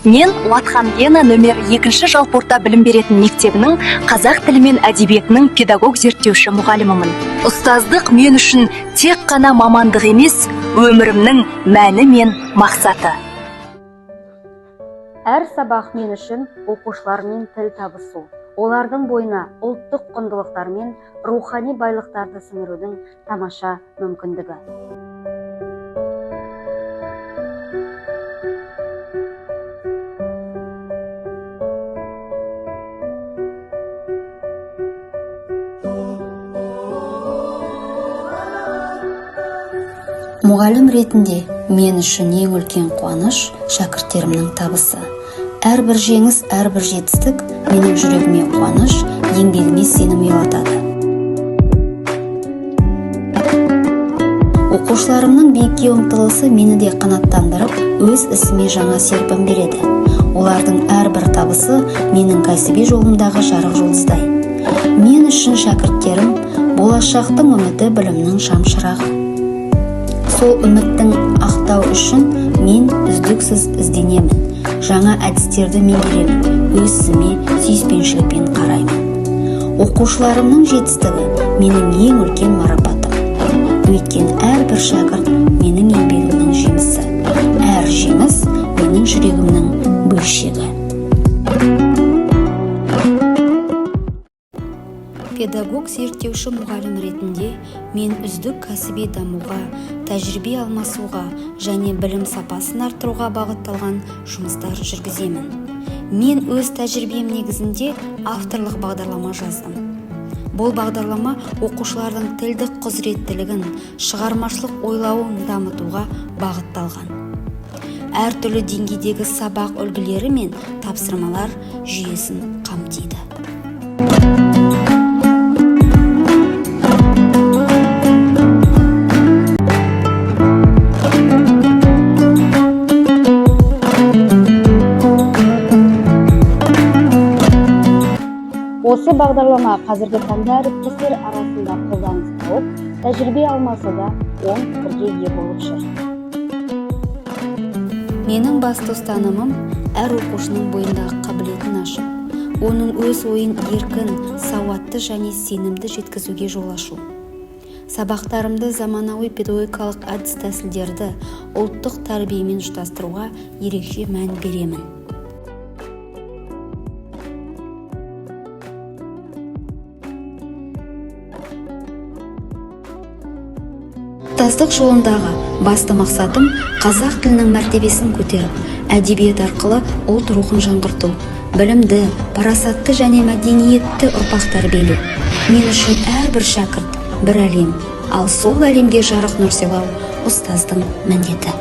Мен Уатхан Гена нөмір 2 жалпы орта білім беретін мектебінің қазақ тілі мен әдебиетінің педагог зерттеуші мұғалімімін. Ұстаздық мен үшін тек қана мамандық емес, өмірімнің мәні мен мақсаты. Әр сабақ мен үшін оқушылармен тіл табысу, олардың бойына ұлттық құндылықтар мен рухани байлықтарды сіңірудің тамаша мүмкіндігі. Мұғалім ретінде мен үшін ең үлкен қуаныш шәкірттерімнің табысы. Әрбір жеңіс, әрбір жетістік менің жүрегіме қуаныш, еңбегіме сенім ұялатады. Оқушыларымның биікке ұмтылысы мені де қанаттандырып, өз ісіме жаңа серпін береді. Олардың әрбір табысы менің кәсіби жолымдағы жарық жұлдыздай. Мен үшін шәкірттерім болашақтың үміті, білімнің шамшырағы. Сол үміттің ақтау үшін мен үздіксіз ізденемін. Жаңа әдістерді меңгеремін, өз ісіме сүйіспеншілікпен қараймын. Оқушыларымның жетістігі менің ең үлкен марапатым. Өйткені әрбір шәкірт менің еңбегімнің жемісі. Әр жеңіс менің жүрегімнің бөлшегі. Педагог зерттеуші мұғалім ретінде мен үздік кәсіби дамуға, тәжірибе алмасуға және білім сапасын арттыруға бағытталған жұмыстар жүргіземін. Мен өз тәжірибем негізінде авторлық бағдарлама жаздым. Бұл бағдарлама оқушылардың тілдік құзыреттілігін, шығармашылық ойлауын дамытуға бағытталған. Әртүрлі деңгейдегі сабақ үлгілері мен тапсырмалар жүйесін қамтиды. Осы бағдарлама қазіргі таңда әріптестер арасында қолданыс тауып, тәжірибе алмасуда оң пікірге ие болып жүр. Менің басты ұстанымым әр оқушының бойындағы қабілетін ашып, оның өз ойын еркін, сауатты және сенімді жеткізуге жол ашу. Сабақтарымды заманауи педагогикалық әдіс-тәсілдерді ұлттық тәрбиемен ұштастыруға ерекше мән беремін. Ұстаздық жолындағы басты мақсатым қазақ тілінің мәртебесін көтеріп, әдебиет арқылы ұлт рухын жаңғырту, білімді, парасатты және мәдениетті ұрпақ тәрбиелеу. Мен үшін әрбір шәкірт бір әлем, ал сол әлемге жарық нұр сыйлау ұстаздың міндеті.